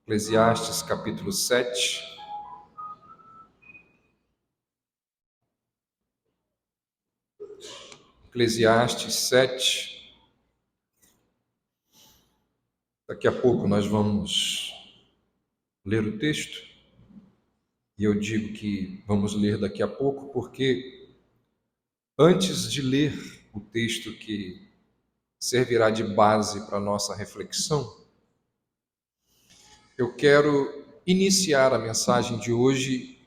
Eclesiastes capítulo 7. Eclesiastes 7. Daqui a pouco nós vamos ler o texto. E eu digo que vamos ler daqui a pouco porque antes de ler o texto que servirá de base para a nossa reflexão, eu quero iniciar a mensagem de hoje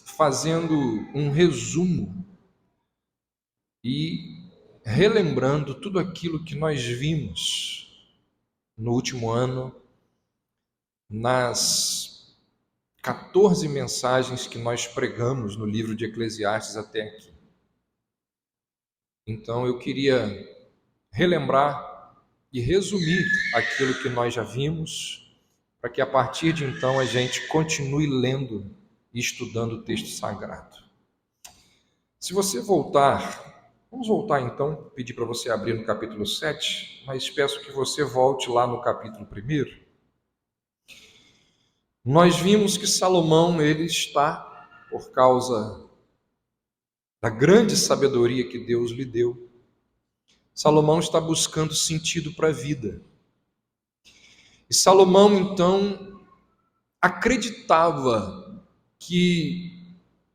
fazendo um resumo e relembrando tudo aquilo que nós vimos no último ano, nas 14 mensagens que nós pregamos no livro de Eclesiastes até aqui. Então eu queria relembrar e resumir aquilo que nós já vimos, para que a partir de então a gente continue lendo e estudando o texto sagrado. Se você vamos voltar então, pedir para você abrir no capítulo 7, mas peço que você volte lá no capítulo 1. Nós vimos que Salomão, ele está, por causa da grande sabedoria que Deus lhe deu, Salomão está buscando sentido para a vida. E Salomão, então, acreditava que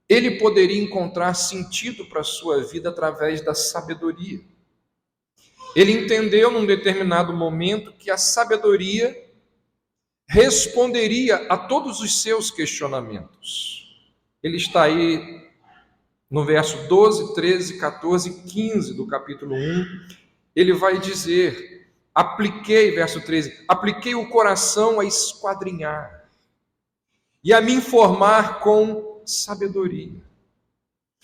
ele poderia encontrar sentido para a sua vida através da sabedoria. Ele entendeu num determinado momento que a sabedoria responderia a todos os seus questionamentos. Ele está aí no verso 12, 13, 14 e 15 do capítulo 1. Ele vai dizer, verso 13, apliquei o coração a esquadrinhar e a me informar com sabedoria.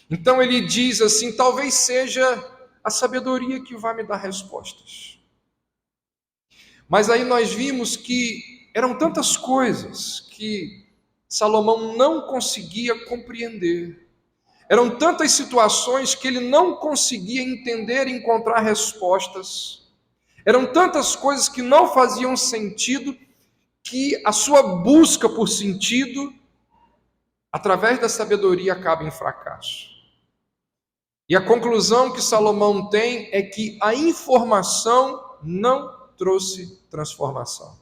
Então ele diz assim, talvez seja a sabedoria que vai me dar respostas. Mas aí nós vimos que eram tantas coisas que Salomão não conseguia compreender. Eram tantas situações que ele não conseguia entender e encontrar respostas. Eram tantas coisas que não faziam sentido, que a sua busca por sentido, através da sabedoria, acaba em fracasso. E a conclusão que Salomão tem é que a informação não trouxe transformação.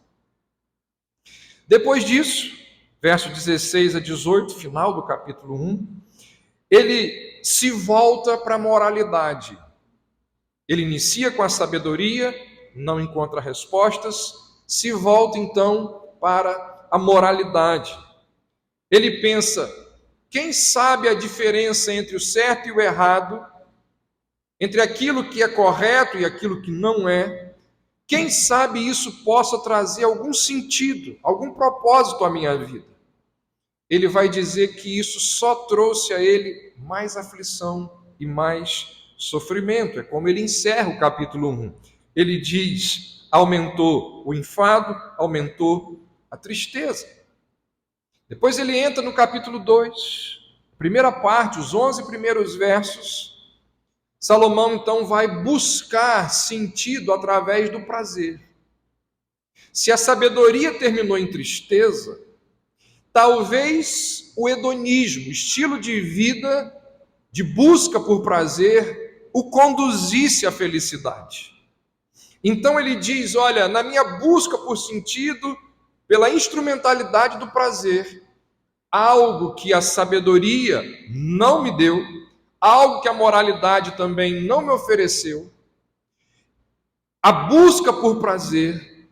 Depois disso, verso 16 a 18, final do capítulo 1, ele se volta para a moralidade. Ele inicia com a sabedoria, não encontra respostas, se volta então para a moralidade. Ele pensa, quem sabe a diferença entre o certo e o errado, entre aquilo que é correto e aquilo que não é, quem sabe isso possa trazer algum sentido, algum propósito à minha vida. Ele vai dizer que isso só trouxe a ele mais aflição e mais sofrimento. É como ele encerra o capítulo 1. Ele diz, aumentou o enfado, aumentou a tristeza. Depois ele entra no capítulo 2, primeira parte, os 11 primeiros versos. Salomão então vai buscar sentido através do prazer. Se a sabedoria terminou em tristeza, talvez o hedonismo, estilo de vida de busca por prazer, o conduzisse à felicidade. Então ele diz, olha, na minha busca por sentido, pela instrumentalidade do prazer, algo que a sabedoria não me deu, algo que a moralidade também não me ofereceu, a busca por prazer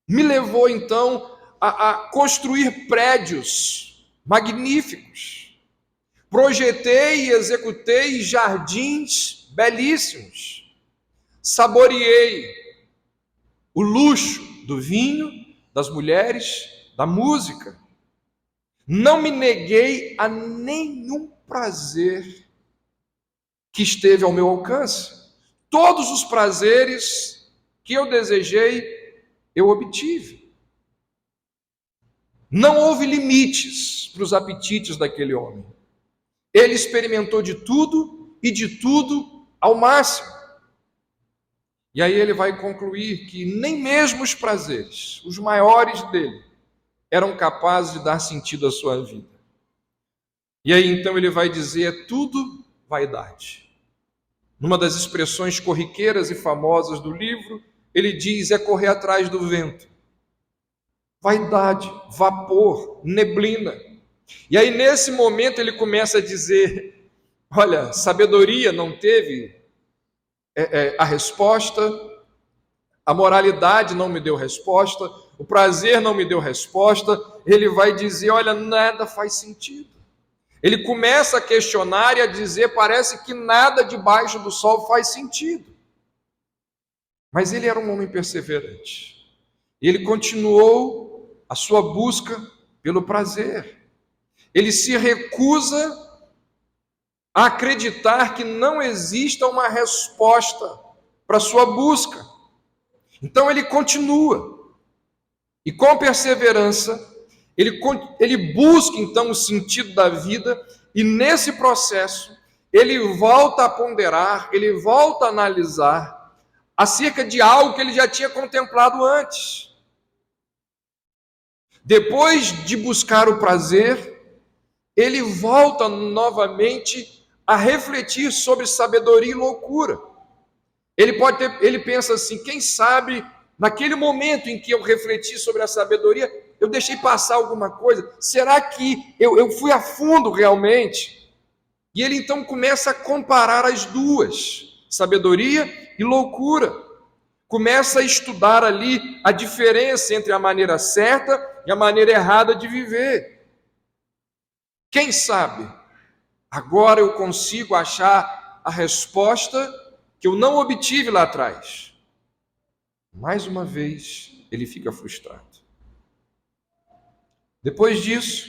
me levou então a construir prédios magníficos. Projetei e executei jardins belíssimos. Saboreei o luxo do vinho, das mulheres, da música. Não me neguei a nenhum prazer que esteve ao meu alcance. Todos os prazeres que eu desejei, eu obtive. Não houve limites para os apetites daquele homem. Ele experimentou de tudo e de tudo ao máximo. E aí ele vai concluir que nem mesmo os prazeres, os maiores dele, eram capazes de dar sentido à sua vida. E aí então ele vai dizer: é tudo vaidade. Numa das expressões corriqueiras e famosas do livro, ele diz: é correr atrás do vento. Vaidade, vapor, neblina. E aí nesse momento ele começa a dizer: olha, sabedoria não teve a resposta, a moralidade não me deu resposta, o prazer não me deu resposta. Ele vai dizer: olha, nada faz sentido. Ele começa a questionar e a dizer: parece que nada debaixo do sol faz sentido. Mas ele era um homem perseverante. E ele continuou a sua busca pelo prazer. Ele se recusa a acreditar que não exista uma resposta para a sua busca. Então ele continua. E com perseverança, ele busca então o sentido da vida, e nesse processo, ele volta a ponderar, ele volta a analisar acerca de algo que ele já tinha contemplado antes. Depois de buscar o prazer, ele volta novamente a refletir sobre sabedoria e loucura. Ele pensa assim: quem sabe, naquele momento em que eu refleti sobre a sabedoria, eu deixei passar alguma coisa? Será que eu fui a fundo realmente? E ele então começa a comparar as duas, sabedoria e loucura. Começa a estudar ali a diferença entre a maneira certa e a maneira errada de viver. Quem sabe, agora eu consigo achar a resposta que eu não obtive lá atrás. Mais uma vez, ele fica frustrado. Depois disso,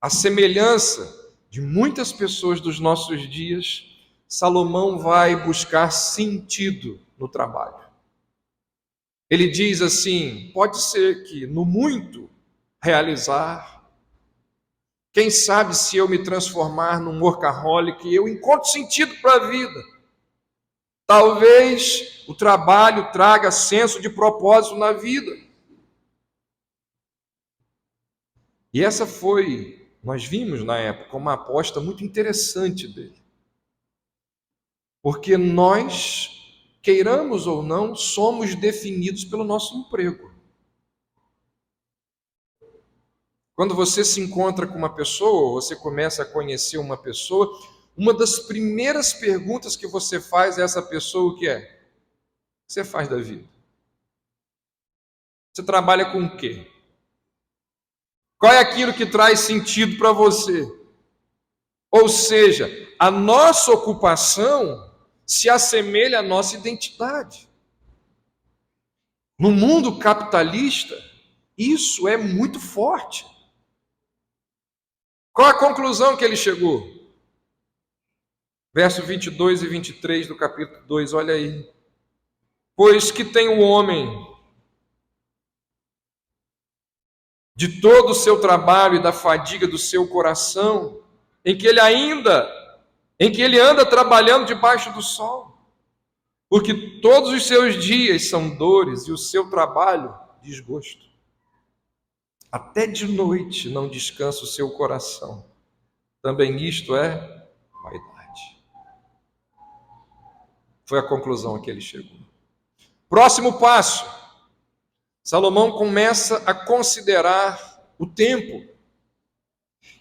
a semelhança de muitas pessoas dos nossos dias, Salomão vai buscar sentido no trabalho. Ele diz assim: pode ser que no muito realizar, quem sabe se eu me transformar num workaholic, eu encontro sentido para a vida. Talvez o trabalho traga senso de propósito na vida. E essa foi, nós vimos na época, uma aposta muito interessante dele. Porque nós, queiramos ou não, somos definidos pelo nosso emprego. Quando você se encontra com uma pessoa, você começa a conhecer uma pessoa, uma das primeiras perguntas que você faz a essa pessoa, o que é? O que você faz da vida? Você trabalha com o quê? Qual é aquilo que traz sentido para você? Ou seja, a nossa ocupação se assemelha à nossa identidade. No mundo capitalista, isso é muito forte. Qual a conclusão que ele chegou? Verso 22 e 23 do capítulo 2, olha aí. Pois que tem o homem de todo o seu trabalho e da fadiga do seu coração, em que ele anda trabalhando debaixo do sol, porque todos os seus dias são dores e o seu trabalho desgosto. Até de noite não descansa o seu coração. Também isto é vaidade. Foi a conclusão a que ele chegou. Próximo passo. Salomão começa a considerar o tempo.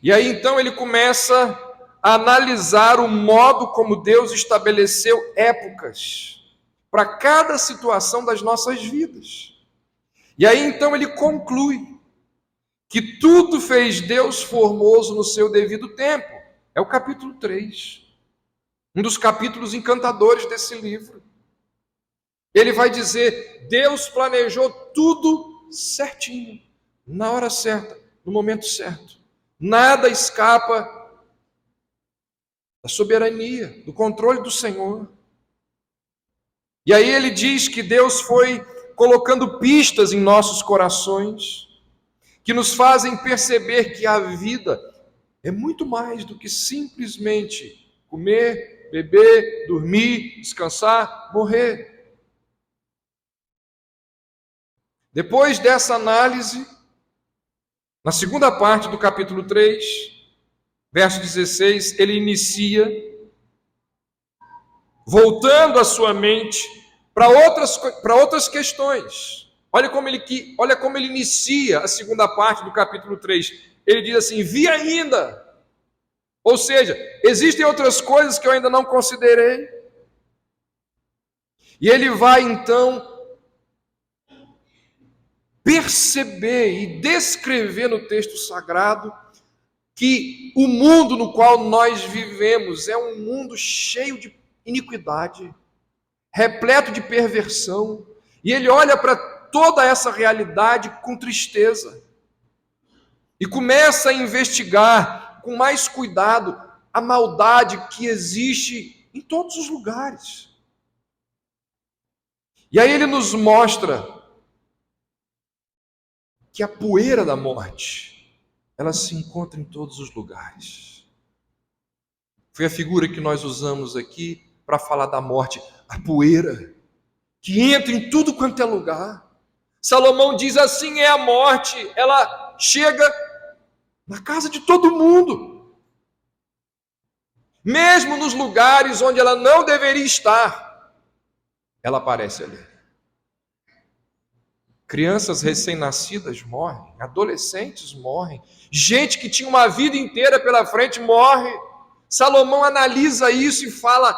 E aí então ele começa a analisar o modo como Deus estabeleceu épocas para cada situação das nossas vidas. E aí então ele conclui que tudo fez Deus formoso no seu devido tempo. É o capítulo 3, um dos capítulos encantadores desse livro. Ele vai dizer: Deus planejou tudo certinho, na hora certa, no momento certo. Nada escapa da soberania, do controle do Senhor. E aí ele diz que Deus foi colocando pistas em nossos corações, que nos fazem perceber que a vida é muito mais do que simplesmente comer, beber, dormir, descansar, morrer. Depois dessa análise, na segunda parte do capítulo 3, verso 16, ele inicia, voltando a sua mente para outras questões. Olha como ele inicia a segunda parte do capítulo 3. Ele diz assim: vi ainda. Ou seja, existem outras coisas que eu ainda não considerei. E ele vai então perceber e descrever no texto sagrado que o mundo no qual nós vivemos é um mundo cheio de iniquidade, repleto de perversão, e ele olha para toda essa realidade com tristeza e começa a investigar com mais cuidado a maldade que existe em todos os lugares. E aí ele nos mostra que a poeira da morte, ela se encontra em todos os lugares. Foi a figura que nós usamos aqui para falar da morte, a poeira, que entra em tudo quanto é lugar. Salomão diz assim: é a morte, ela chega na casa de todo mundo, mesmo nos lugares onde ela não deveria estar, ela aparece ali. Crianças recém-nascidas morrem, adolescentes morrem, gente que tinha uma vida inteira pela frente morre. Salomão analisa isso e fala: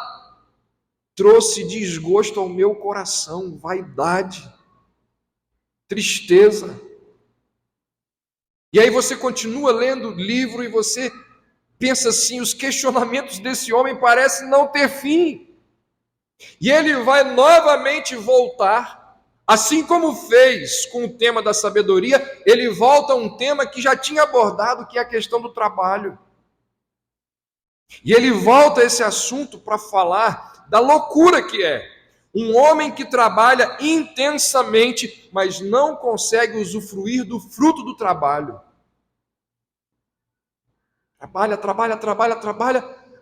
trouxe desgosto ao meu coração, vaidade, tristeza. E aí você continua lendo o livro e você pensa assim: os questionamentos desse homem parecem não ter fim. E ele vai novamente voltar, assim como fez com o tema da sabedoria, ele volta a um tema que já tinha abordado, que é a questão do trabalho. E ele volta a esse assunto para falar da loucura que é um homem que trabalha intensamente, mas não consegue usufruir do fruto do trabalho. Trabalha,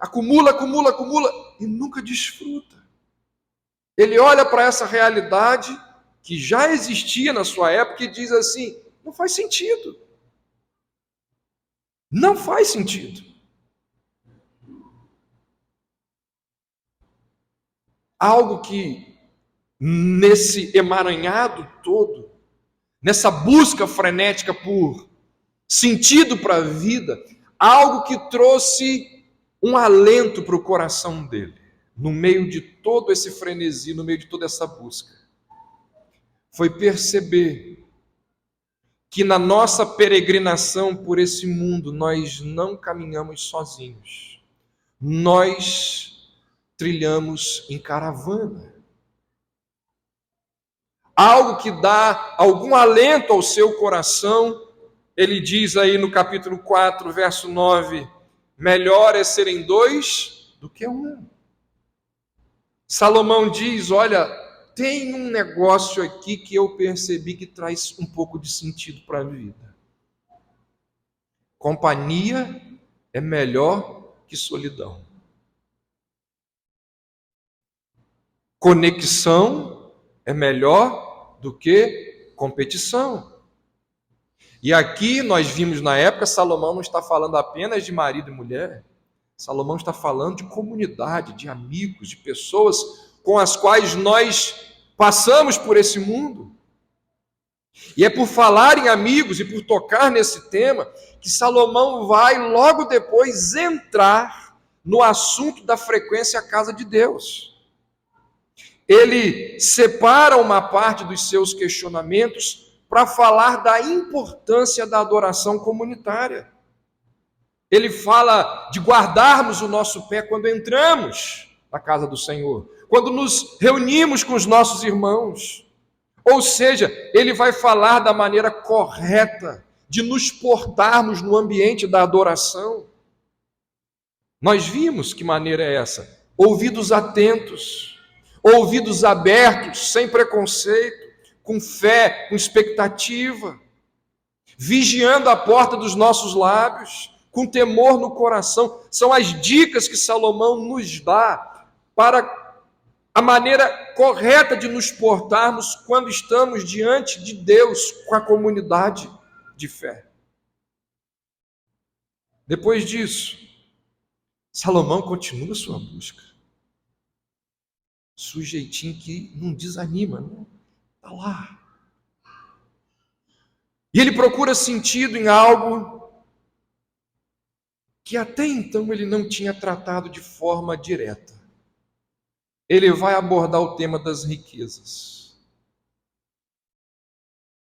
acumula e nunca desfruta. Ele olha para essa realidade que já existia na sua época e diz assim: não faz sentido. Não faz sentido. Algo que, nesse emaranhado todo, nessa busca frenética por sentido para a vida, algo que trouxe um alento para o coração dele, no meio de todo esse frenesi, no meio de toda essa busca, foi perceber que na nossa peregrinação por esse mundo, nós não caminhamos sozinhos, nós trilhamos em caravana. Algo que dá algum alento ao seu coração. Ele diz aí no capítulo 4, verso 9: melhor é serem dois do que um. Salomão diz: olha, tem um negócio aqui que eu percebi que traz um pouco de sentido para a vida. Companhia é melhor que solidão. Conexão é melhor do que competição. E aqui nós vimos na época, Salomão não está falando apenas de marido e mulher. Salomão está falando de comunidade, de amigos, de pessoas com as quais nós passamos por esse mundo. E é por falar em amigos e por tocar nesse tema que Salomão vai logo depois entrar no assunto da frequência à casa de Deus. Ele separa uma parte dos seus questionamentos para falar da importância da adoração comunitária. Ele fala de guardarmos o nosso pé quando entramos na casa do Senhor, quando nos reunimos com os nossos irmãos. Ou seja, ele vai falar da maneira correta de nos portarmos no ambiente da adoração. Nós vimos que maneira é essa: ouvidos atentos, ouvidos abertos, sem preconceito, com fé, com expectativa, vigiando a porta dos nossos lábios, com temor no coração. São as dicas que Salomão nos dá para a maneira correta de nos portarmos quando estamos diante de Deus com a comunidade de fé. Depois disso, Salomão continua sua busca. Sujeitinho que não desanima, não. Está lá. E ele procura sentido em algo que até então ele não tinha tratado de forma direta. Ele vai abordar o tema das riquezas.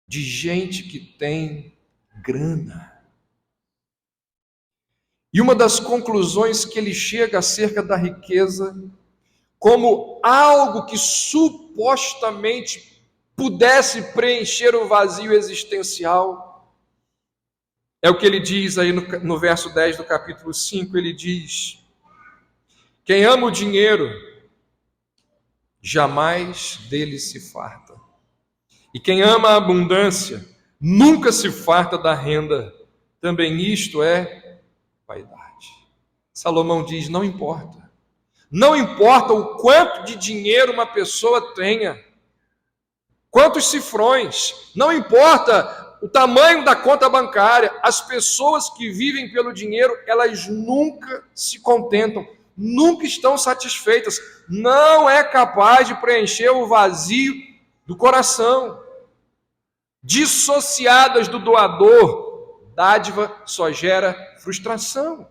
De gente que tem grana. E uma das conclusões que ele chega acerca da riqueza, como algo que supostamente pudesse preencher o vazio existencial, é o que ele diz aí no verso 10 do capítulo 5, ele diz: quem ama o dinheiro, jamais dele se farta. E quem ama a abundância, nunca se farta da renda. Também isto é vaidade. Salomão diz, não importa. Não importa o quanto de dinheiro uma pessoa tenha, quantos cifrões, não importa o tamanho da conta bancária, as pessoas que vivem pelo dinheiro, elas nunca se contentam, nunca estão satisfeitas, não é capaz de preencher o vazio do coração. Dissociadas do doador, dádiva só gera frustração.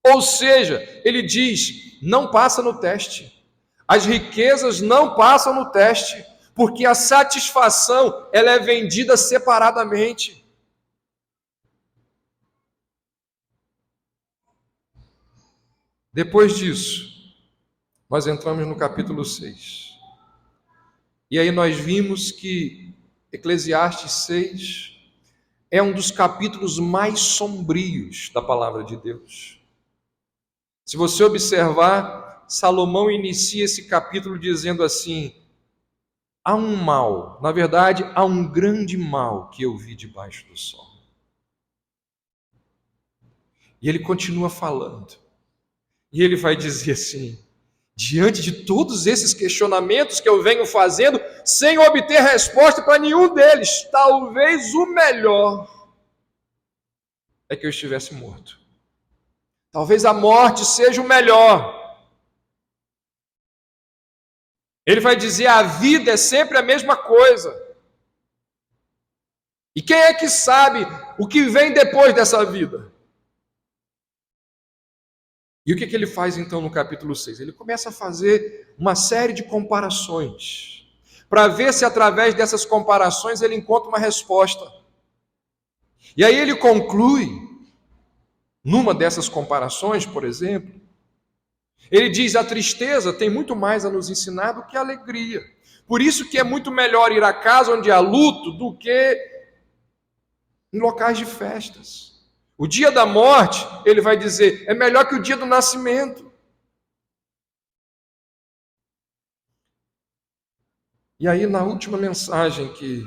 Ou seja, ele diz, não passa no teste. As riquezas não passam no teste, porque a satisfação ela é vendida separadamente. Depois disso, nós entramos no capítulo 6. E aí nós vimos que Eclesiastes 6 é um dos capítulos mais sombrios da palavra de Deus. Se você observar, Salomão inicia esse capítulo dizendo assim: há um mal, na verdade, há um grande mal que eu vi debaixo do sol. E ele continua falando. E ele vai dizer assim: diante de todos esses questionamentos que eu venho fazendo, sem obter resposta para nenhum deles, talvez o melhor é que eu estivesse morto. Talvez a morte seja o melhor. Ele vai dizer, a vida é sempre a mesma coisa. E quem é que sabe o que vem depois dessa vida? E o que ele faz então no capítulo 6? Ele começa a fazer uma série de comparações, para ver se através dessas comparações ele encontra uma resposta. E aí ele conclui, numa dessas comparações, por exemplo, ele diz, a tristeza tem muito mais a nos ensinar do que a alegria. Por isso que é muito melhor ir à casa onde há luto do que em locais de festas. O dia da morte, ele vai dizer, é melhor que o dia do nascimento. E aí, na última mensagem que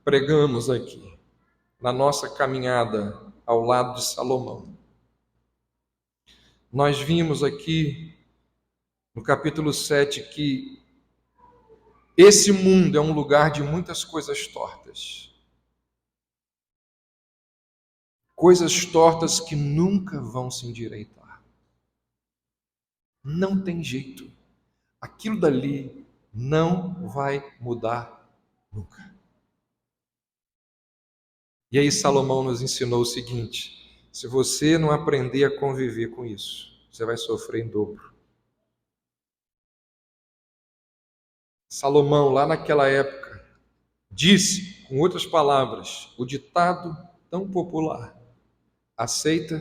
pregamos aqui, na nossa caminhada ao lado de Salomão, nós vimos aqui, no capítulo 7, que esse mundo é um lugar de muitas coisas tortas. Coisas tortas que nunca vão se endireitar. Não tem jeito. Aquilo dali não vai mudar nunca. E aí Salomão nos ensinou o seguinte: se você não aprender a conviver com isso, você vai sofrer em dobro. Salomão, lá naquela época, disse, com outras palavras, o ditado tão popular: aceita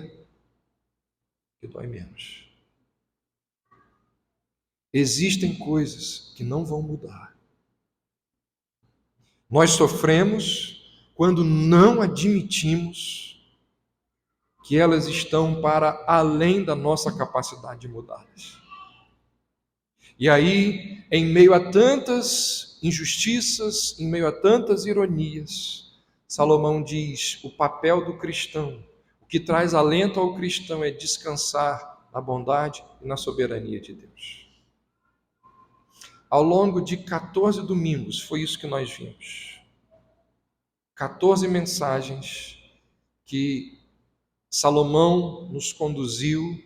que dói menos. Existem coisas que não vão mudar. Nós sofremos quando não admitimos que elas estão para além da nossa capacidade de mudá-las. E aí, em meio a tantas injustiças, em meio a tantas ironias, Salomão diz, o papel do cristão, o que traz alento ao cristão é descansar na bondade e na soberania de Deus. Ao longo de 14 domingos, foi isso que nós vimos. 14 mensagens que Salomão nos conduziu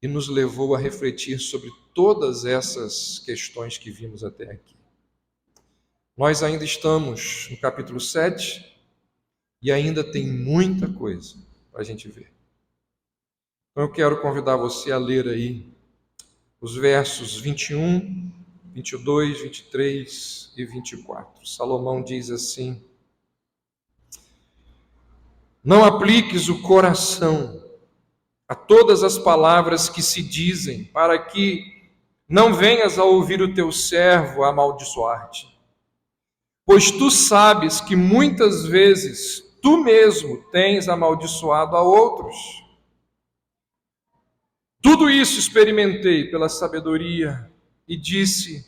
e nos levou a refletir sobre todas essas questões que vimos até aqui. Nós ainda estamos no capítulo 7 e ainda tem muita coisa para a gente ver. Então eu quero convidar você a ler aí os versos 21, 22, 23 e 24. Salomão diz assim: não apliques o coração a todas as palavras que se dizem, para que não venhas a ouvir o teu servo amaldiçoar-te. Pois tu sabes que muitas vezes tu mesmo tens amaldiçoado a outros. Tudo isso experimentei pela sabedoria e disse: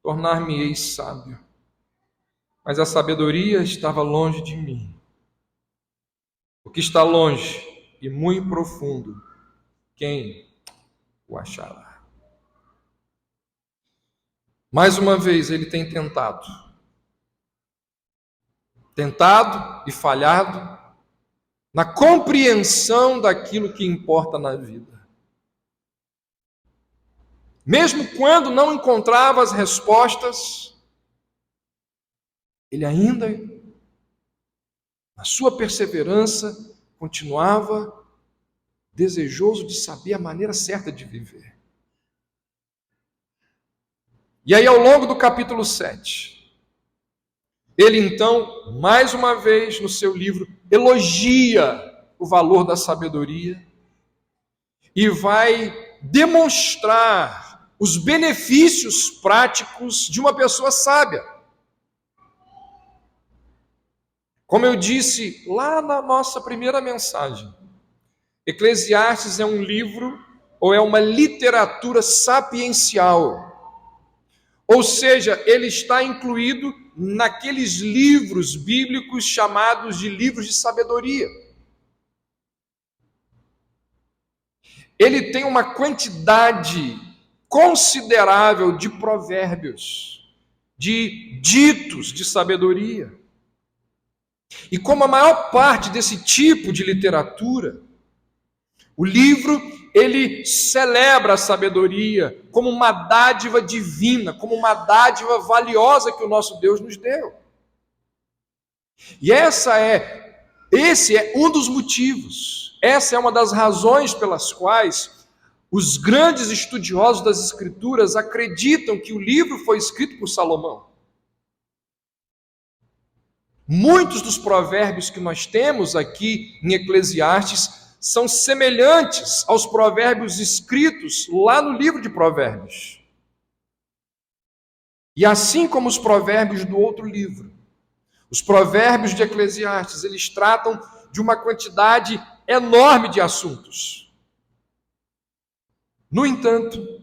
tornar-me-ei sábio. Mas a sabedoria estava longe de mim. O que está longe e muito profundo, quem o achará? Mais uma vez ele tem tentado e falhado na compreensão daquilo que importa na vida. Mesmo quando não encontrava as respostas, ele ainda, na sua perseverança, continuava desejoso de saber a maneira certa de viver. E aí, ao longo do capítulo 7, ele então, mais uma vez no seu livro, elogia o valor da sabedoria e vai demonstrar os benefícios práticos de uma pessoa sábia. Como eu disse lá na nossa primeira mensagem, Eclesiastes é um livro ou é uma literatura sapiencial. Ou seja, ele está incluído naqueles livros bíblicos chamados de livros de sabedoria. Ele tem uma quantidade considerável de provérbios, de ditos de sabedoria. E como a maior parte desse tipo de literatura, o livro, ele celebra a sabedoria como uma dádiva divina, como uma dádiva valiosa que o nosso Deus nos deu. E esse é um dos motivos, essa é uma das razões pelas quais os grandes estudiosos das Escrituras acreditam que o livro foi escrito por Salomão. Muitos dos provérbios que nós temos aqui em Eclesiastes são semelhantes aos provérbios escritos lá no livro de Provérbios. E assim como os provérbios do outro livro, os provérbios de Eclesiastes, eles tratam de uma quantidade enorme de assuntos. No entanto,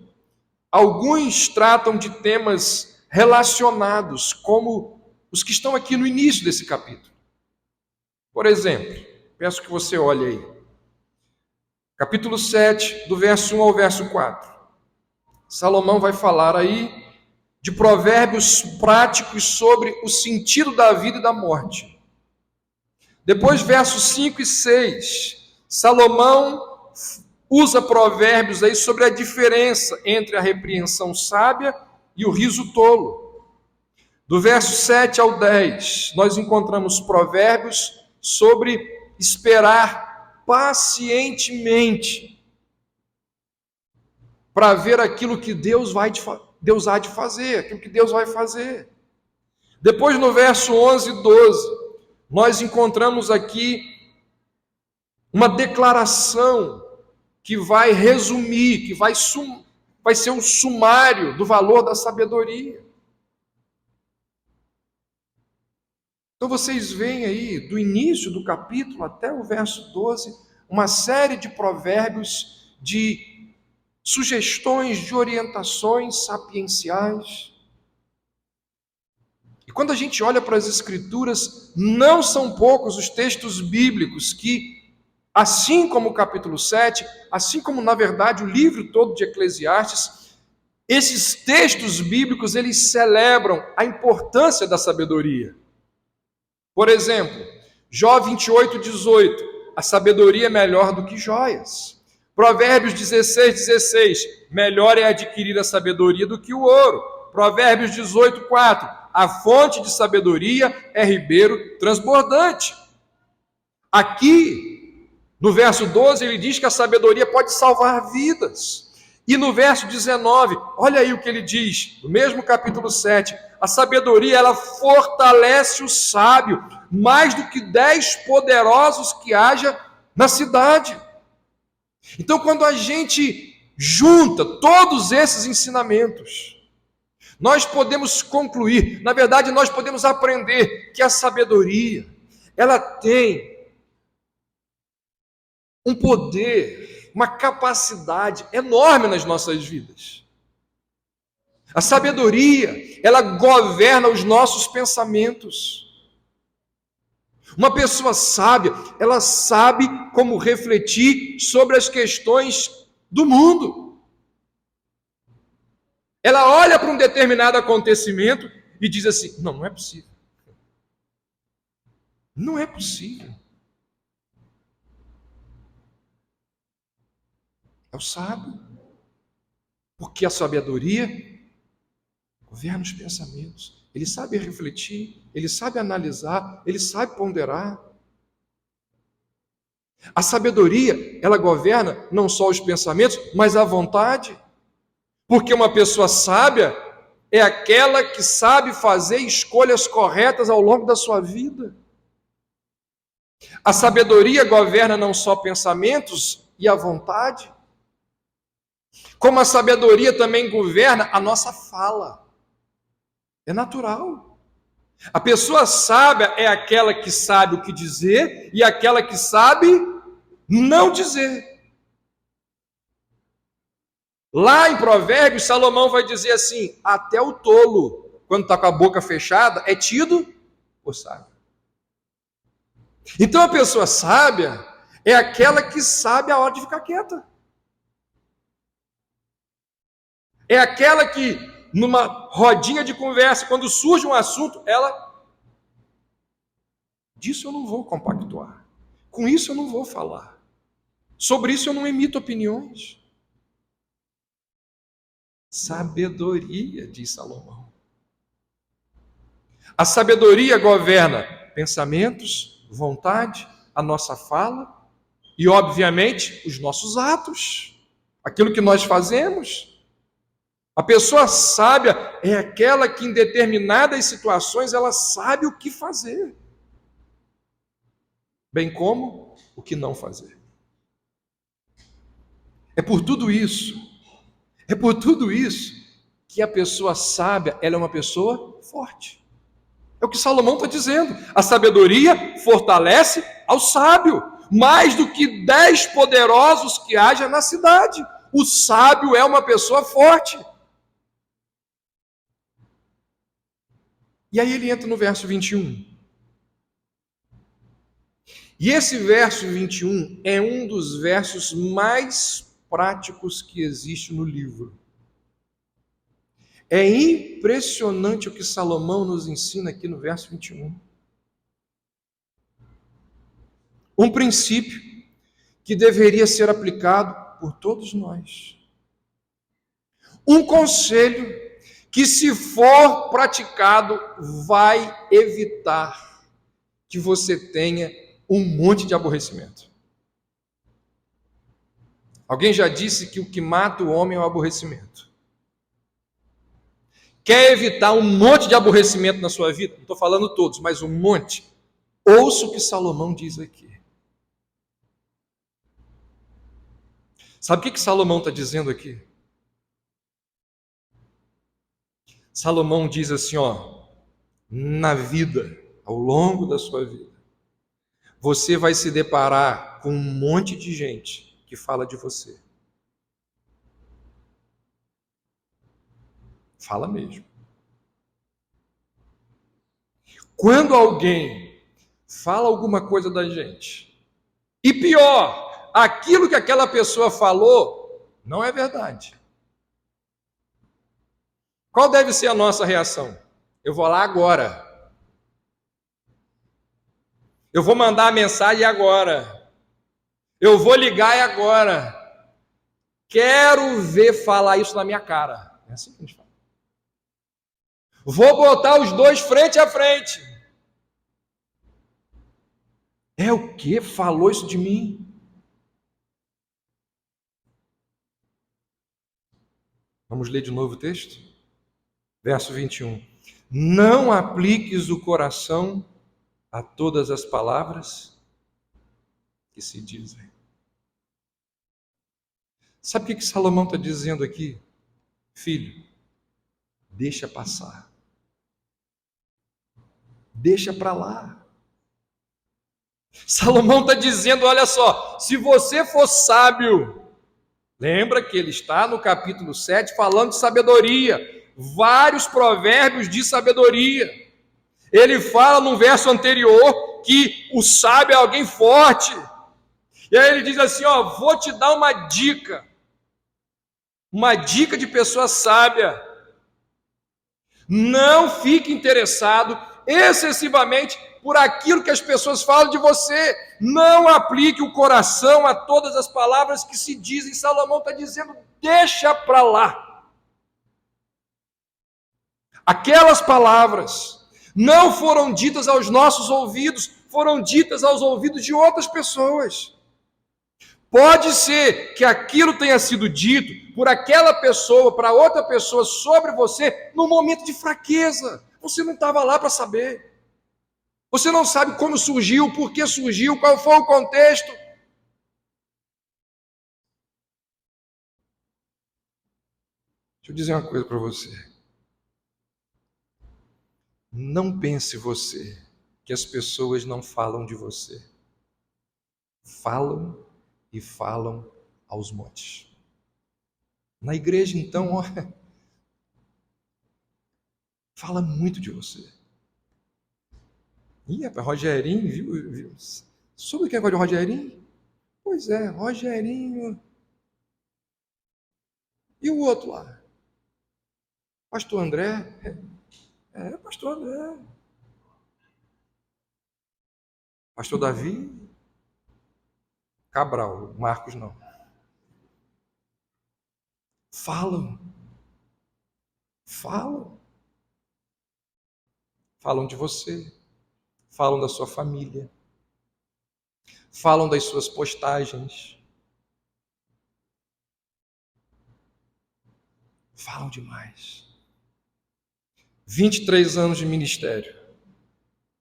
alguns tratam de temas relacionados, como os que estão aqui no início desse capítulo. Por exemplo, peço que você olhe aí. Capítulo 7, do verso 1 ao verso 4. Salomão vai falar aí de provérbios práticos sobre o sentido da vida e da morte. Depois, versos 5 e 6, Salomão usa provérbios aí sobre a diferença entre a repreensão sábia e o riso tolo. Do verso 7 ao 10, nós encontramos provérbios sobre esperar pacientemente para ver aquilo que Deus há de fazer, aquilo que Deus vai fazer. Depois, no verso 11 e 12, nós encontramos aqui uma declaração que vai resumir, que vai ser um sumário do valor da sabedoria. Então vocês veem aí, do início do capítulo até o verso 12, uma série de provérbios, de sugestões, de orientações sapienciais. E quando a gente olha para as Escrituras, não são poucos os textos bíblicos que assim como o capítulo 7, assim como, na verdade, o livro todo de Eclesiastes, esses textos bíblicos, eles celebram a importância da sabedoria. Por exemplo, Jó 28:18, a sabedoria é melhor do que joias. Provérbios 16:16, melhor é adquirir a sabedoria do que o ouro. Provérbios 18:4, a fonte de sabedoria é ribeiro transbordante. Aqui, no verso 12, ele diz que a sabedoria pode salvar vidas. E no verso 19, olha aí o que ele diz, no mesmo capítulo 7, a sabedoria, ela fortalece o sábio, mais do que 10 poderosos que haja na cidade. Então, quando a gente junta todos esses ensinamentos, nós podemos concluir, na verdade, nós podemos aprender que a sabedoria, ela tem um poder, uma capacidade enorme nas nossas vidas. A sabedoria, ela governa os nossos pensamentos. Uma pessoa sábia, ela sabe como refletir sobre as questões do mundo. Ela olha para um determinado acontecimento e diz assim: não é possível. Não é possível. É o sábio. Porque a sabedoria governa os pensamentos. Ele sabe refletir, ele sabe analisar, ele sabe ponderar. A sabedoria, ela governa não só os pensamentos, mas a vontade. Porque uma pessoa sábia é aquela que sabe fazer escolhas corretas ao longo da sua vida. A sabedoria governa não só pensamentos e a vontade, como a sabedoria também governa a nossa fala. É natural. A pessoa sábia é aquela que sabe o que dizer e aquela que sabe não dizer. Lá em Provérbios, Salomão vai dizer assim: até o tolo, quando está com a boca fechada, é tido por sábio. Então a pessoa sábia é aquela que sabe a hora de ficar quieta. É aquela que, numa rodinha de conversa, quando surge um assunto, ela disso eu não vou compactuar. Com isso eu não vou falar. Sobre isso eu não emito opiniões. Sabedoria, diz Salomão. A sabedoria governa pensamentos, vontade, a nossa fala e, obviamente, os nossos atos. Aquilo que nós fazemos. A pessoa sábia é aquela que em determinadas situações ela sabe o que fazer, bem como o que não fazer. É por tudo isso que a pessoa sábia, ela é uma pessoa forte. É o que Salomão está dizendo. A sabedoria fortalece ao sábio, mais do que 10 poderosos que haja na cidade. O sábio é uma pessoa forte. E aí ele entra no verso 21. E esse verso 21 é um dos versos mais práticos que existe no livro. É impressionante o que Salomão nos ensina aqui no verso 21. Um princípio que deveria ser aplicado por todos nós. Um conselho que, se for praticado, vai evitar que você tenha um monte de aborrecimento. Alguém já disse que o que mata o homem é o aborrecimento. Quer evitar um monte de aborrecimento na sua vida? Não estou falando todos, mas um monte. Ouça o que Salomão diz aqui. Sabe o que Salomão está dizendo aqui? Salomão diz assim, na vida, ao longo da sua vida, você vai se deparar com um monte de gente que fala de você. Fala mesmo. Quando alguém fala alguma coisa da gente, E pior, aquilo que aquela pessoa falou não é verdade. Qual deve ser a nossa reação? Eu vou lá agora. Eu vou mandar a mensagem agora. Eu vou ligar agora. Quero ver falar isso na minha cara. É assim que a gente fala. Vou botar os dois frente a frente. É o que? Falou isso de mim? Vamos ler de novo o texto? Verso 21. Não apliques o coração a todas as palavras que se dizem. Sabe o que Salomão está dizendo aqui? Filho, deixa passar. Deixa para lá. Salomão está dizendo, olha só, se você for sábio, lembra que ele está no capítulo 7 falando de sabedoria, vários provérbios de sabedoria. Ele fala no verso anterior que o sábio é alguém forte. E aí ele diz assim, ó, vou te dar uma dica de pessoa sábia. Não fique interessado excessivamente por aquilo que as pessoas falam de você. Não aplique o coração a todas as palavras que se dizem. Salomão está dizendo, deixa para lá. Aquelas palavras não foram ditas aos nossos ouvidos, foram ditas aos ouvidos de outras pessoas. Pode ser que aquilo tenha sido dito por aquela pessoa, para outra pessoa, sobre você, num momento de fraqueza. Você não estava lá para saber. Você não sabe como surgiu, por que surgiu, qual foi o contexto. Deixa eu dizer uma coisa para você. Não pense você que as pessoas não falam de você. Falam e falam aos montes. Na igreja, então, olha, fala muito de você. Ih, rapaz, Rogerinho, viu? Sobre quem gosta de Rogerinho? Pois é, Rogerinho. E o outro lá? Pastor André? Pastor André. Pastor Davi? Cabral, Marcos não. Falam. Falam de você. Falam da sua família. Falam das suas postagens. Falam demais. 23 anos de ministério.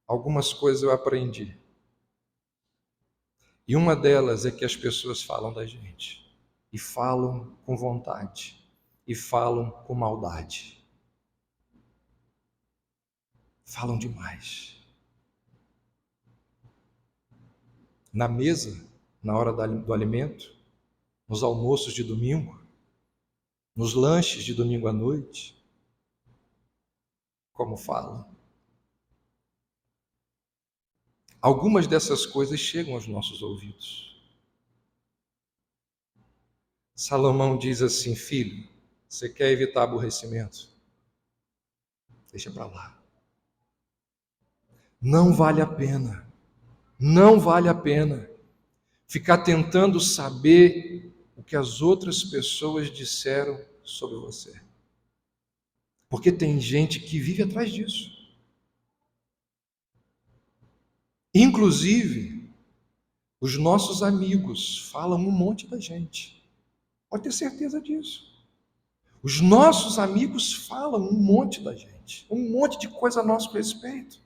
Algumas coisas eu aprendi. E uma delas é que as pessoas falam da gente. E falam com vontade. E falam com maldade. Falam demais. Na mesa, na hora do alimento, nos almoços de domingo, nos lanches de domingo à noite, como falam. Algumas dessas coisas chegam aos nossos ouvidos. Salomão diz assim, filho, você quer evitar aborrecimento? Deixa para lá. Não vale a pena ficar tentando saber o que as outras pessoas disseram sobre você. Porque tem gente que vive atrás disso. Inclusive, os nossos amigos falam um monte da gente. Pode ter certeza disso. Os nossos amigos falam um monte da gente. Um monte de coisa a nosso respeito.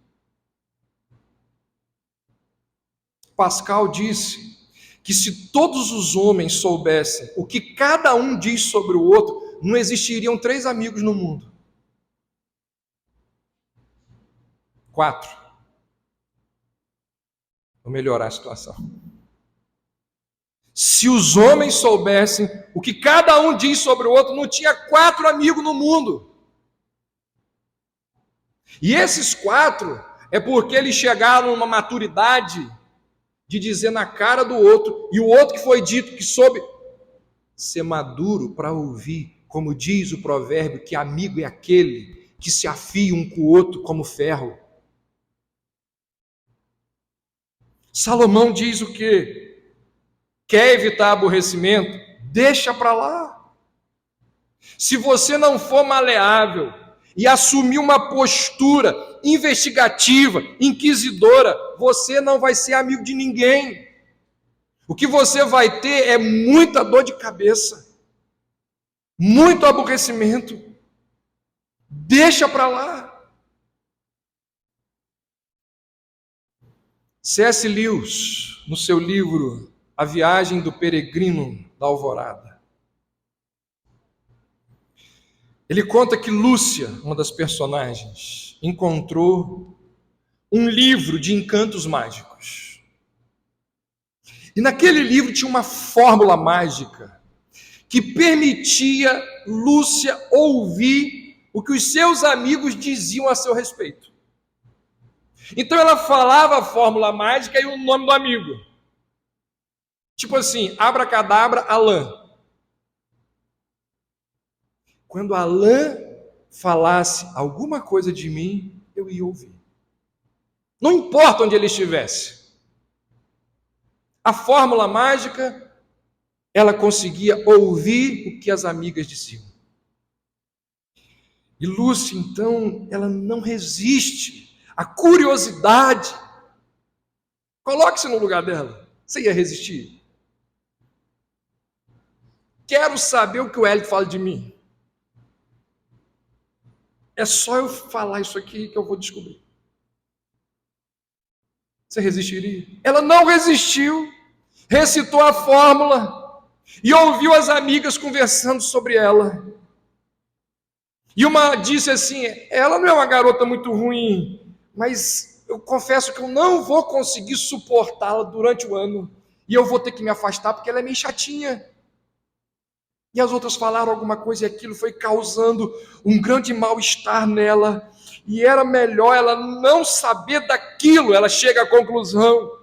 Pascal disse que se todos os homens soubessem o que cada um diz sobre o outro, não existiriam 3 amigos no mundo. 4. Vou melhorar a situação. Se os homens soubessem o que cada um diz sobre o outro, não tinha 4 amigos no mundo. E esses 4 é porque eles chegaram numa maturidade de dizer na cara do outro, e o outro que foi dito que soube ser maduro para ouvir, como diz o provérbio, que amigo é aquele que se afia um com o outro como ferro. Salomão diz o quê? Quer evitar aborrecimento? Deixa para lá. Se você não for maleável e assumir uma postura investigativa, inquisidora, você não vai ser amigo de ninguém. O que você vai ter é muita dor de cabeça, muito aborrecimento. Deixa para lá. C.S. Lewis, no seu livro A Viagem do Peregrino da Alvorada, ele conta que Lúcia, uma das personagens, encontrou um livro de encantos mágicos. E naquele livro tinha uma fórmula mágica que permitia Lúcia ouvir o que os seus amigos diziam a seu respeito. Então ela falava a fórmula mágica e o nome do amigo. Tipo assim, abracadabra, Alain. Quando Alain falasse alguma coisa de mim, eu ia ouvir. Não importa onde ele estivesse. A fórmula mágica, ela conseguia ouvir o que as amigas diziam. E Lúcia, então, ela não resiste à curiosidade. Coloque-se no lugar dela. Você ia resistir? Quero saber o que o Hélio fala de mim. É só eu falar isso aqui que eu vou descobrir. Você resistiria? Ela não resistiu, recitou a fórmula e ouviu as amigas conversando sobre ela. E uma disse assim, ela não é uma garota muito ruim, mas eu confesso que eu não vou conseguir suportá-la durante o ano. E eu vou ter que me afastar porque ela é meio chatinha. E as outras falaram alguma coisa e aquilo foi causando um grande mal-estar nela. E era melhor ela não saber daquilo, ela chega à conclusão.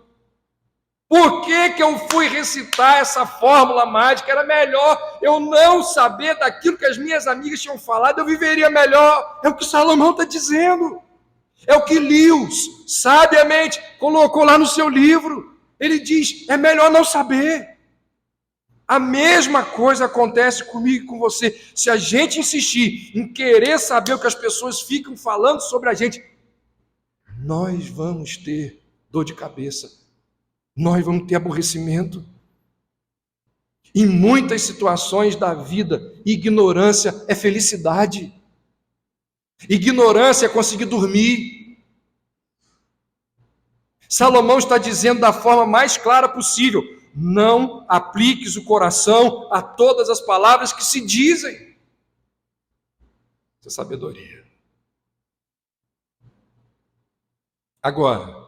Por que eu fui recitar essa fórmula mágica? Era melhor eu não saber daquilo que as minhas amigas tinham falado, eu viveria melhor. É o que Salomão está dizendo. É o que Lewis, sabiamente, colocou lá no seu livro. Ele diz, é melhor não saber. A mesma coisa acontece comigo e com você. Se a gente insistir em querer saber o que as pessoas ficam falando sobre a gente, nós vamos ter dor de cabeça, nós vamos ter aborrecimento. Em muitas situações da vida, ignorância é felicidade. Ignorância é conseguir dormir. Salomão está dizendo da forma mais clara possível, não apliques o coração a todas as palavras que se dizem. Isso é sabedoria. Agora,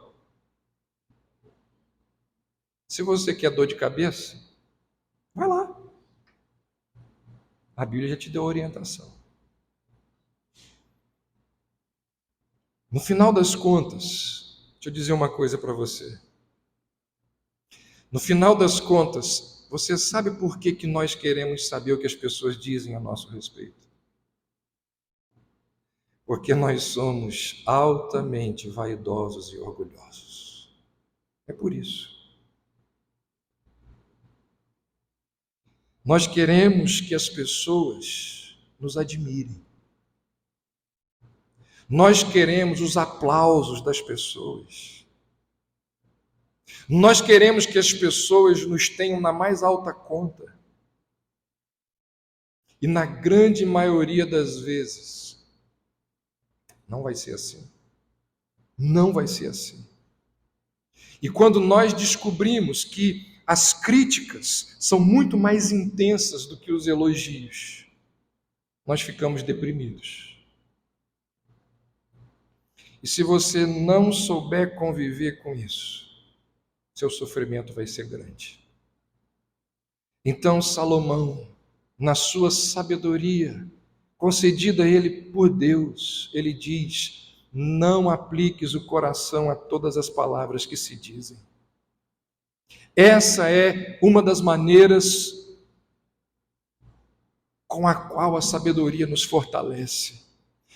se você quer dor de cabeça, vai lá. A Bíblia já te deu orientação. No final das contas, deixa eu dizer uma coisa para você. No final das contas, você sabe por que nós queremos saber o que as pessoas dizem a nosso respeito? Porque nós somos altamente vaidosos e orgulhosos. É por isso. Nós queremos que as pessoas nos admirem. Nós queremos os aplausos das pessoas. Nós queremos que as pessoas nos tenham na mais alta conta. E na grande maioria das vezes, não vai ser assim. Não vai ser assim. E quando nós descobrimos que as críticas são muito mais intensas do que os elogios, nós ficamos deprimidos. E se você não souber conviver com isso, seu sofrimento vai ser grande. Então Salomão, na sua sabedoria, concedida a ele por Deus, ele diz, não apliques o coração a todas as palavras que se dizem. Essa é uma das maneiras com a qual a sabedoria nos fortalece.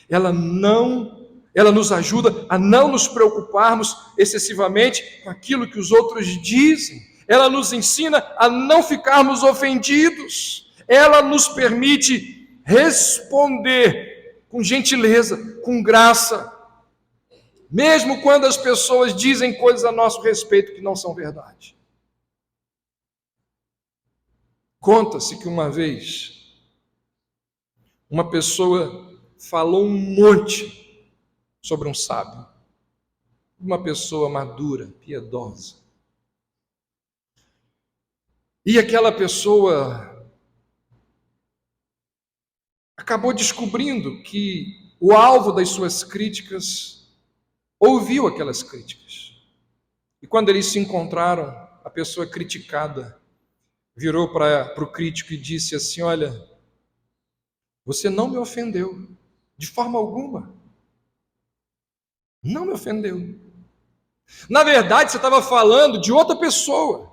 Ela nos ajuda a não nos preocuparmos excessivamente com aquilo que os outros dizem. Ela nos ensina a não ficarmos ofendidos. Ela nos permite responder com gentileza, com graça, mesmo quando as pessoas dizem coisas a nosso respeito que não são verdade. Conta-se que uma vez uma pessoa falou um monte sobre um sábio, uma pessoa madura, piedosa. E aquela pessoa acabou descobrindo que o alvo das suas críticas ouviu aquelas críticas. E quando eles se encontraram, a pessoa criticada virou para o crítico e disse assim: olha, você não me ofendeu, de forma alguma. Não me ofendeu. Na verdade, você estava falando de outra pessoa.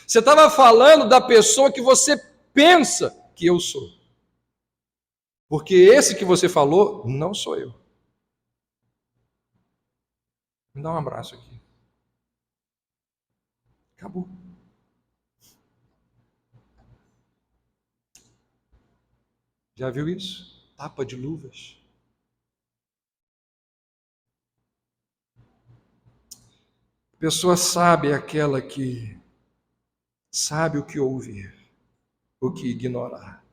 Você estava falando da pessoa que você pensa que eu sou. Porque esse que você falou, não sou eu. Me dá um abraço aqui. Acabou. Já viu isso? Tapa de luvas. Pessoa sábia é aquela que sabe o que ouvir, o que ignorar.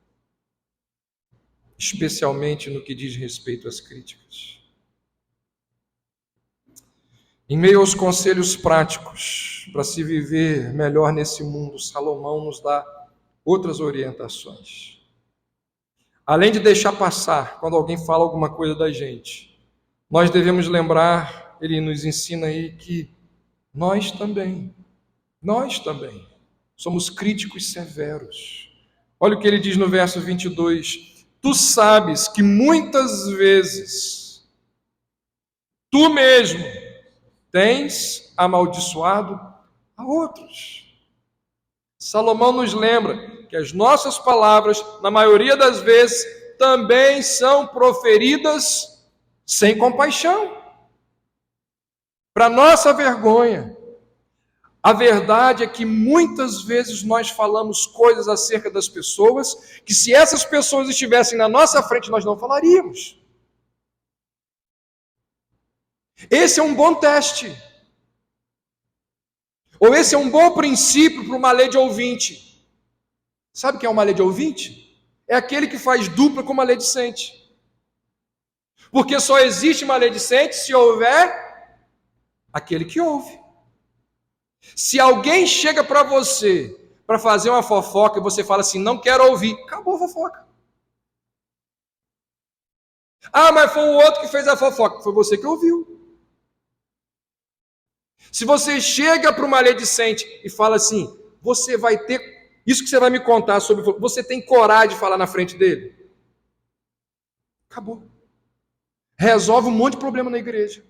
Especialmente no que diz respeito às críticas. Em meio aos conselhos práticos para se viver melhor nesse mundo, Salomão nos dá outras orientações. Além de deixar passar quando alguém fala alguma coisa da gente, nós devemos lembrar, ele nos ensina aí que nós também somos críticos severos. Olha o que ele diz no verso 22. Tu sabes que muitas vezes tu mesmo tens amaldiçoado a outros. Salomão nos lembra que as nossas palavras, na maioria das vezes, também são proferidas sem compaixão. Para nossa vergonha. A verdade é que muitas vezes nós falamos coisas acerca das pessoas que, se essas pessoas estivessem na nossa frente, nós não falaríamos. Esse é um bom teste. Ou esse é um bom princípio para uma lei de ouvinte. Sabe o que é uma lei de ouvinte? É aquele que faz dupla com uma maledicente. Porque só existe maledicente se houver aquele que ouve. Se alguém chega para você para fazer uma fofoca e você fala assim, não quero ouvir, acabou a fofoca. Ah, mas foi o outro que fez a fofoca, foi você que ouviu. Se você chega para uma maledicente e fala assim, você vai ter, isso que você vai me contar sobre, você tem coragem de falar na frente dele? Acabou. Resolve um monte de problema na igreja.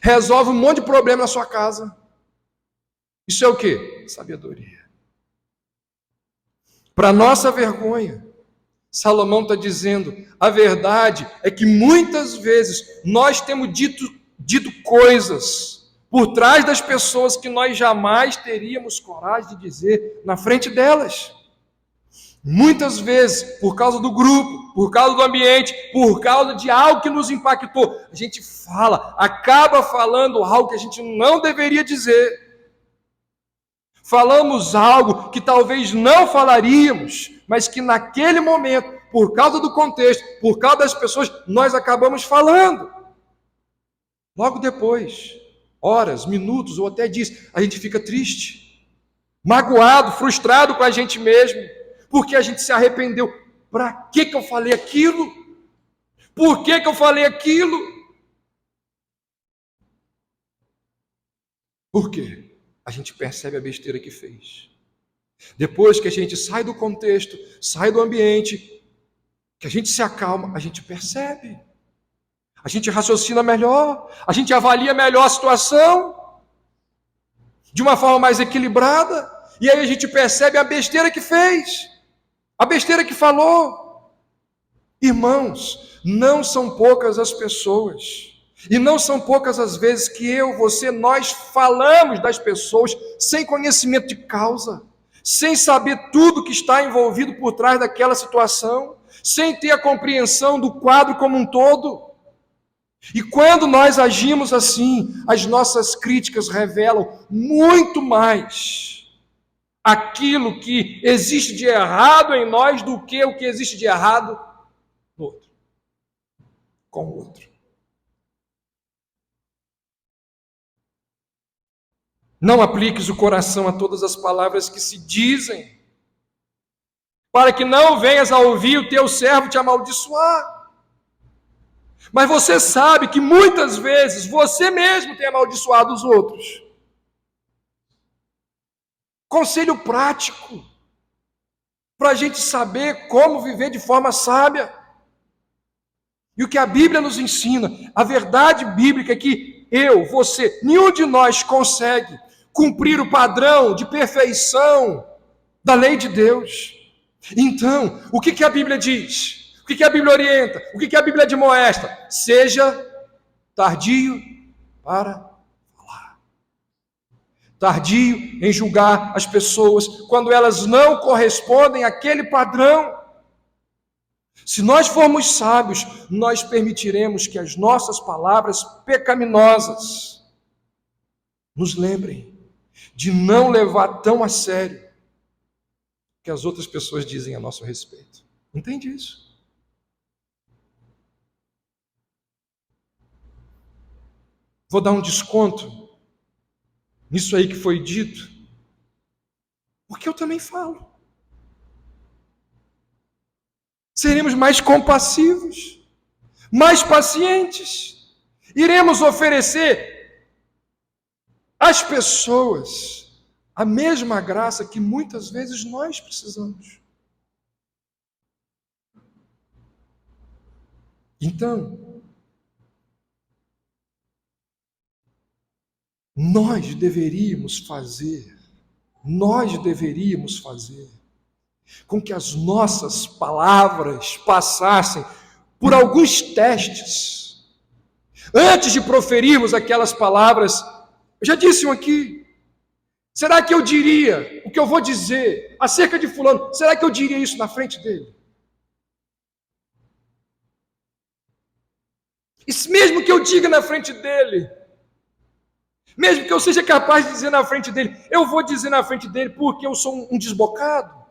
Resolve um monte de problema na sua casa. Isso é o quê? Sabedoria. Para nossa vergonha, Salomão está dizendo, a verdade é que muitas vezes nós temos dito coisas por trás das pessoas que nós jamais teríamos coragem de dizer na frente delas. Muitas vezes, por causa do grupo, por causa do ambiente, por causa de algo que nos impactou, a gente acaba falando algo que a gente não deveria dizer. Falamos algo que talvez não falaríamos, mas que naquele momento, por causa do contexto, por causa das pessoas, nós acabamos falando. Logo depois, horas, minutos ou até dias, a gente fica triste, magoado, frustrado com a gente mesmo, porque a gente se arrependeu. Para que eu falei aquilo? Por que eu falei aquilo? Por quê? A gente percebe a besteira que fez. Depois que a gente sai do contexto, sai do ambiente, que a gente se acalma, a gente percebe. A gente raciocina melhor, a gente avalia melhor a situação. de uma forma mais equilibrada, e aí a gente percebe a besteira que fez, a besteira que falou. Irmãos, não são poucas as pessoas, e não são poucas as vezes que eu, você, nós falamos das pessoas sem conhecimento de causa, sem saber tudo que está envolvido por trás daquela situação, sem ter a compreensão do quadro como um todo. E quando nós agimos assim, as nossas críticas revelam muito mais aquilo que existe de errado em nós do que o que existe de errado no outro, com o outro. Não apliques o coração a todas as palavras que se dizem, para que não venhas a ouvir o teu servo te amaldiçoar. Mas você sabe que muitas vezes você mesmo tem amaldiçoado os outros. Conselho prático para a gente saber como viver de forma sábia. E o que a Bíblia nos ensina, a verdade bíblica é que eu, você, nenhum de nós consegue cumprir o padrão de perfeição da lei de Deus. Então, o que a Bíblia diz? O que a Bíblia orienta? O que a Bíblia admoesta? Seja tardio para falar. Tardio em julgar as pessoas quando elas não correspondem àquele padrão. Se nós formos sábios, nós permitiremos que as nossas palavras pecaminosas nos lembrem de não levar tão a sério o que as outras pessoas dizem a nosso respeito. Entende isso? Vou dar um desconto nisso aí que foi dito, porque eu também falo. Seremos mais compassivos, mais pacientes. Iremos oferecer às pessoas a mesma graça que muitas vezes nós precisamos. Então, nós deveríamos fazer com que as nossas palavras passassem por alguns testes. Antes de proferirmos aquelas palavras, eu já disse um aqui, será que eu diria o que eu vou dizer acerca de fulano, será que eu diria isso na frente dele? E mesmo que eu diga na frente dele, mesmo que eu seja capaz de dizer na frente dele, eu vou dizer na frente dele porque eu sou um desbocado?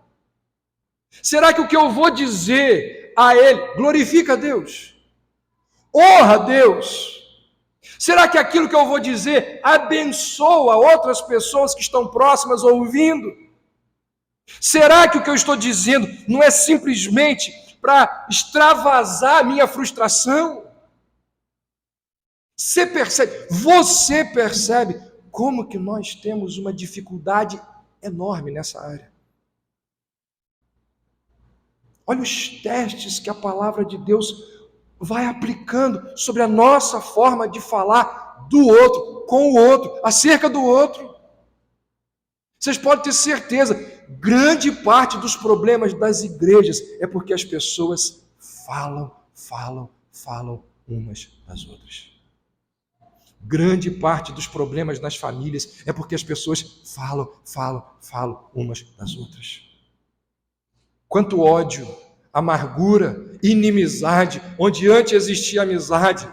Será que o que eu vou dizer a ele glorifica a Deus? Honra a Deus? Será que aquilo que eu vou dizer abençoa outras pessoas que estão próximas ouvindo? Será que o que eu estou dizendo não é simplesmente para extravasar a minha frustração? Você percebe como que nós temos uma dificuldade enorme nessa área. Olha os testes que a palavra de Deus vai aplicando sobre a nossa forma de falar do outro, com o outro, acerca do outro. Vocês podem ter certeza, grande parte dos problemas das igrejas é porque as pessoas falam umas das outras. Grande parte dos problemas nas famílias é porque as pessoas falam umas das outras. Quanto ódio, amargura, inimizade, onde antes existia amizade,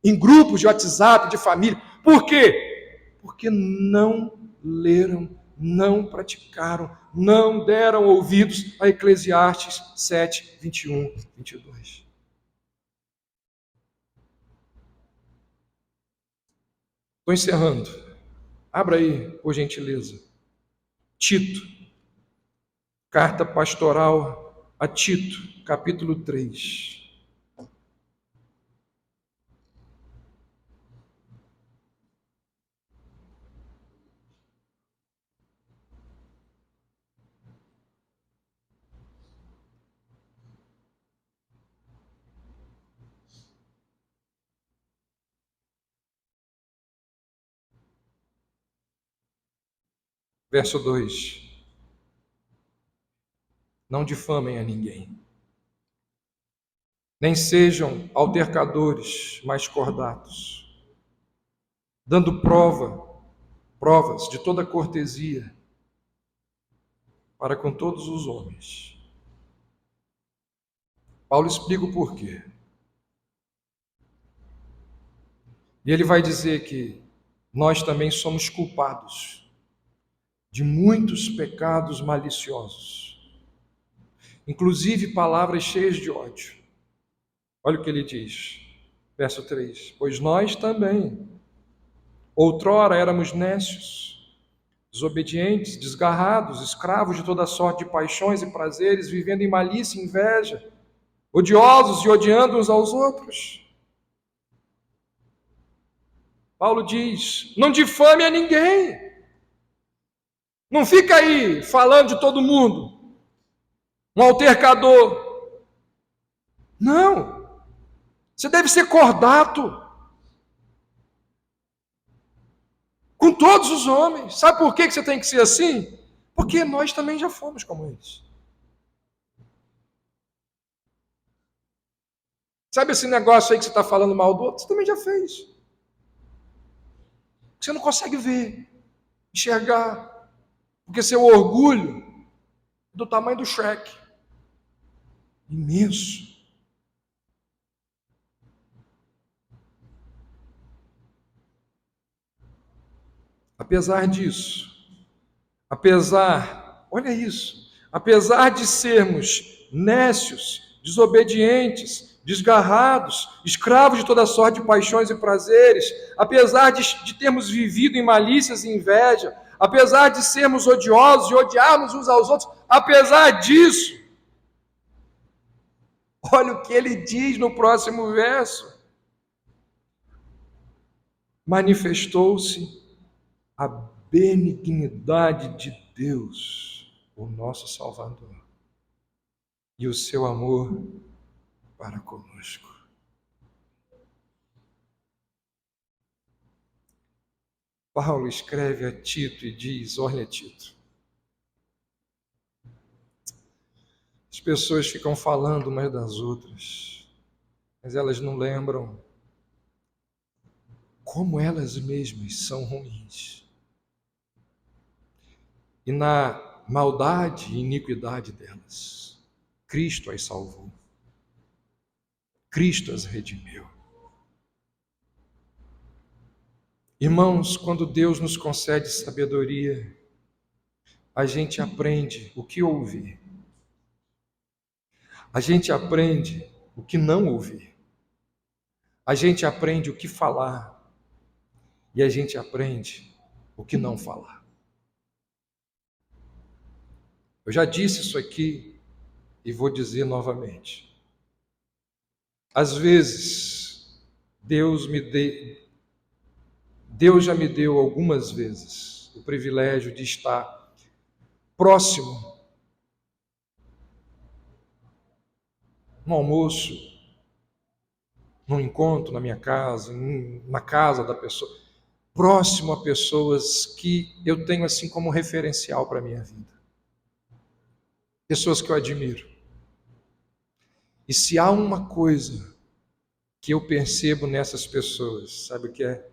em grupos de WhatsApp, de família. Por quê? Porque não leram, não praticaram, não deram ouvidos a Eclesiastes 7, 21, 22. Estou encerrando. Abra aí, por gentileza. Tito, carta pastoral a Tito, capítulo 3. Verso 2: não difamem a ninguém, nem sejam altercadores, mas cordatos, dando provas de toda cortesia para com todos os homens. Paulo explica o porquê. E ele vai dizer que nós também somos culpados de muitos pecados maliciosos, inclusive palavras cheias de ódio. Olha o que ele diz, verso 3: pois nós também, outrora éramos nécios, desobedientes, desgarrados, escravos de toda sorte de paixões e prazeres, vivendo em malícia e inveja, odiosos e odiando uns aos outros. Paulo diz: não difame a ninguém. Não fica aí falando de todo mundo, um altercador. Não. Você deve ser cordato com todos os homens. Sabe por que você tem que ser assim? Porque nós também já fomos como eles. Sabe esse negócio aí que você está falando mal do outro? Você também já fez. Você não consegue ver, enxergar, porque seu orgulho é do tamanho do Shrek. Imenso. Apesar disso, olha isso, apesar de sermos nécios, desobedientes, desgarrados, escravos de toda sorte de paixões e prazeres, apesar de termos vivido em malícias e inveja, apesar de sermos odiosos e odiarmos uns aos outros, apesar disso, olha o que ele diz no próximo verso: manifestou-se a benignidade de Deus, o nosso Salvador, e o seu amor para conosco. Paulo escreve a Tito e diz: olha, Tito, as pessoas ficam falando umas das outras, mas elas não lembram como elas mesmas são ruins. E na maldade e iniquidade delas, Cristo as salvou. Cristo as redimiu. Irmãos, quando Deus nos concede sabedoria, a gente aprende o que ouvir. A gente aprende o que não ouvir. A gente aprende o que falar. E a gente aprende o que não falar. Eu já disse isso aqui e vou dizer novamente. Às vezes, Deus já me deu algumas vezes o privilégio de estar próximo no almoço, num encontro na minha casa, na casa da pessoa, próximo a pessoas que eu tenho assim como referencial para a minha vida. Pessoas que eu admiro. E se há uma coisa que eu percebo nessas pessoas, sabe o que é?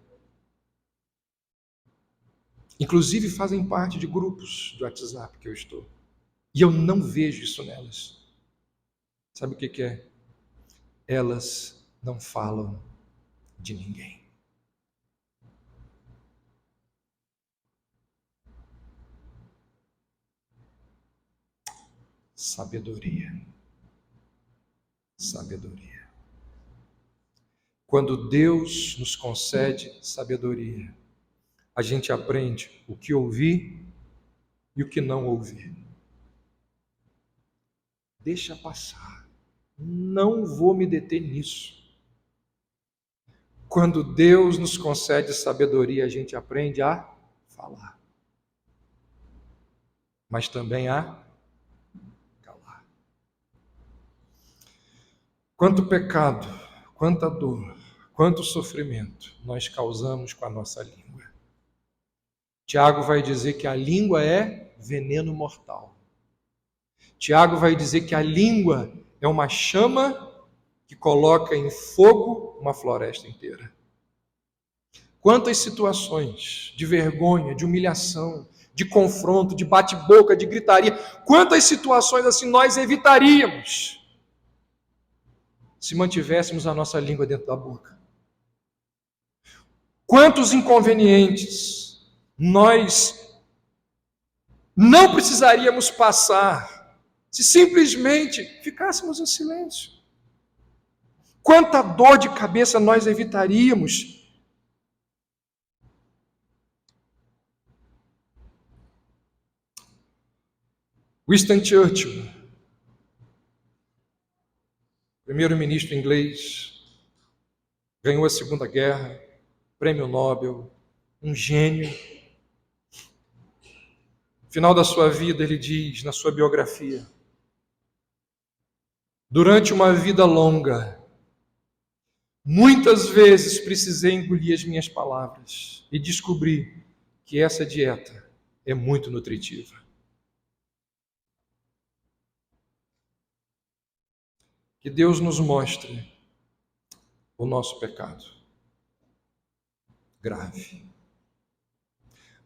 Inclusive fazem parte de grupos do WhatsApp que eu estou. E eu não vejo isso nelas. Sabe o que é? Elas não falam de ninguém. Sabedoria. Sabedoria. Quando Deus nos concede sabedoria, a gente aprende o que ouvir e o que não ouvir. Deixa passar. Não vou me deter nisso. Quando Deus nos concede sabedoria, a gente aprende a falar, mas também a calar. Quanto pecado, quanta dor, quanto sofrimento nós causamos com a nossa língua. Tiago vai dizer que a língua é veneno mortal. Tiago vai dizer que a língua é uma chama que coloca em fogo uma floresta inteira. Quantas situações de vergonha, de humilhação, de confronto, de bate-boca, de gritaria, quantas situações assim nós evitaríamos se mantivéssemos a nossa língua dentro da boca? Quantos inconvenientes nós não precisaríamos passar se simplesmente ficássemos em silêncio? Quanta dor de cabeça nós evitaríamos? Winston Churchill, primeiro-ministro inglês, ganhou a Segunda Guerra, prêmio Nobel, um gênio. No final da sua vida, ele diz na sua biografia: durante uma vida longa, muitas vezes precisei engolir as minhas palavras e descobri que essa dieta é muito nutritiva. Que Deus nos mostre o nosso pecado grave.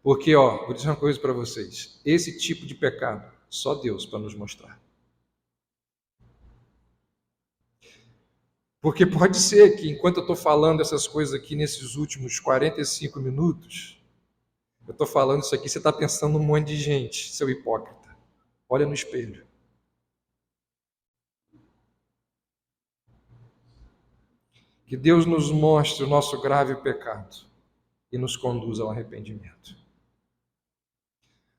Porque, vou dizer uma coisa para vocês: esse tipo de pecado, só Deus para nos mostrar. Porque pode ser que, enquanto eu estou falando essas coisas aqui nesses últimos 45 minutos, eu estou falando isso aqui, você está pensando um monte de gente, seu hipócrita. Olha no espelho. Que Deus nos mostre o nosso grave pecado e nos conduza ao arrependimento.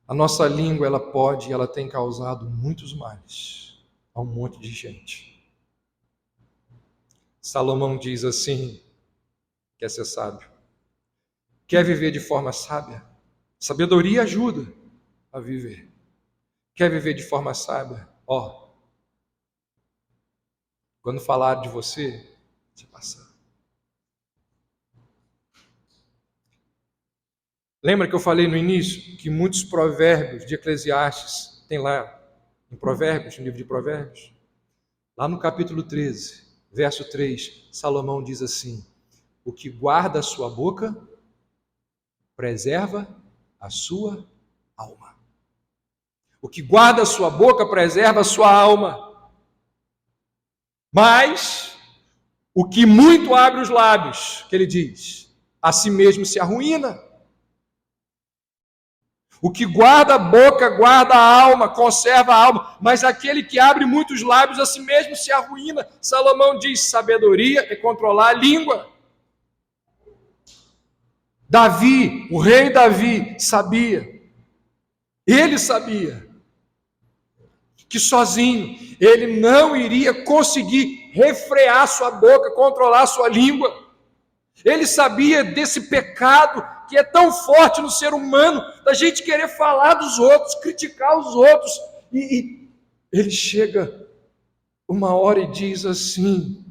A nossa língua, ela pode e ela tem causado muitos males a um monte de gente. Salomão diz assim: quer ser sábio? Quer viver de forma sábia? Sabedoria ajuda a viver. Quer viver de forma sábia? Quando falar de você passar. Lembra que eu falei no início que muitos provérbios de Eclesiastes, tem lá em Provérbios, no livro de Provérbios? Lá no capítulo 13, verso 3, Salomão diz assim: o que guarda a sua boca, preserva a sua alma. O que guarda a sua boca, preserva a sua alma. Mas o que muito abre os lábios, que ele diz, a si mesmo se arruína. O que guarda a boca, guarda a alma, conserva a alma, mas aquele que abre muitos lábios, a si mesmo se arruína. Salomão diz: sabedoria é controlar a língua. Davi, o rei Davi, sabia, ele sabia, que sozinho ele não iria conseguir refrear sua boca, controlar sua língua. Ele sabia desse pecado que é tão forte no ser humano, da gente querer falar dos outros, criticar os outros, e ele chega uma hora e diz assim,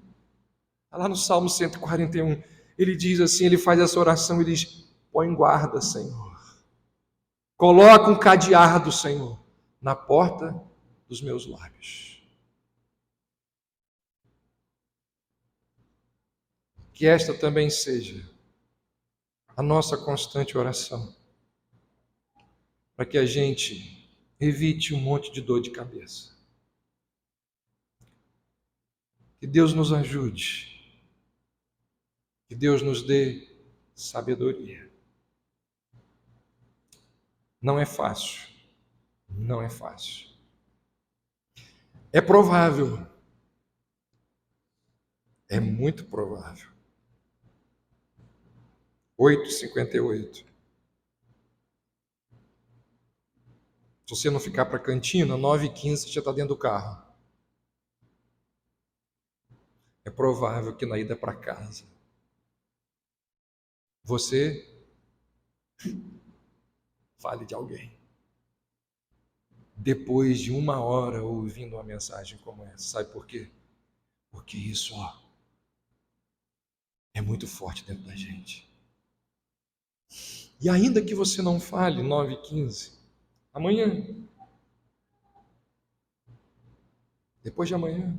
lá no Salmo 141, ele diz assim, ele faz essa oração e diz: põe guarda, Senhor, coloca um cadeado, Senhor, na porta dos meus lábios. Que esta também seja a nossa constante oração, para que a gente evite um monte de dor de cabeça. Que Deus nos ajude, que Deus nos dê sabedoria. Não é fácil, não é fácil. É provável, é muito provável. 8h58. Se você não ficar para a cantina, 9h15 você já está dentro do carro. É provável que na ida para casa você fale de alguém. Depois de 1 hora ouvindo uma mensagem como essa. Sabe por quê? Porque isso é muito forte dentro da gente. E ainda que você não fale 9h15, amanhã, depois de amanhã.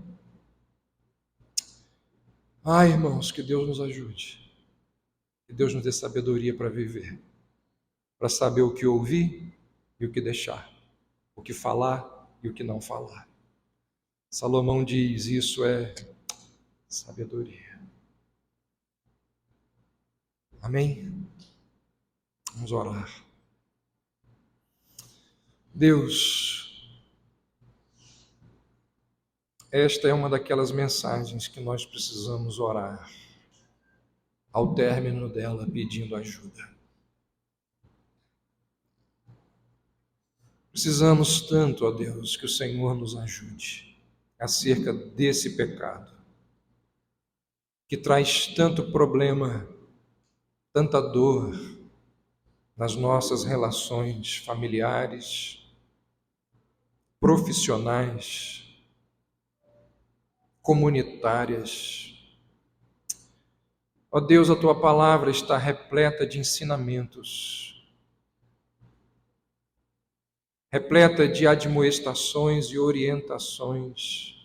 Ai, irmãos, que Deus nos ajude. Que Deus nos dê sabedoria para viver, para saber o que ouvir e o que deixar, o que falar e o que não falar. Salomão diz: isso é sabedoria. Amém? Vamos orar. Deus, esta é uma daquelas mensagens que nós precisamos orar ao término dela, pedindo ajuda. Precisamos tanto, ó Deus, que o Senhor nos ajude acerca desse pecado, que traz tanto problema, tanta dor nas nossas relações familiares, profissionais, comunitárias. Ó Deus, a tua palavra está repleta de ensinamentos, repleta de admoestações e orientações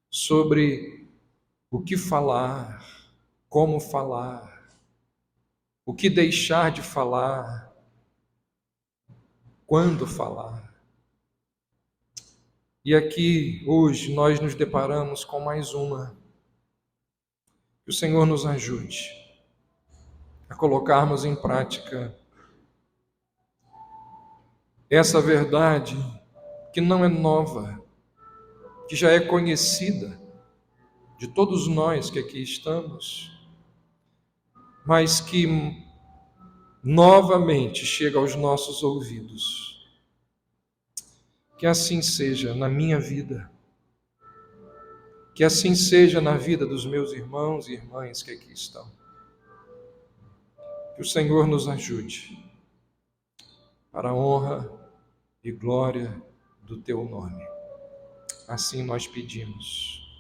sobre o que falar, como falar, o que deixar de falar, quando falar. E aqui, hoje, nós nos deparamos com mais uma. Que o Senhor nos ajude a colocarmos em prática essa verdade que não é nova, que já é conhecida de todos nós que aqui estamos, mas que novamente chega aos nossos ouvidos. Que assim seja na minha vida, que assim seja na vida dos meus irmãos e irmãs que aqui estão. Que o Senhor nos ajude para a honra e glória do teu nome. Assim nós pedimos.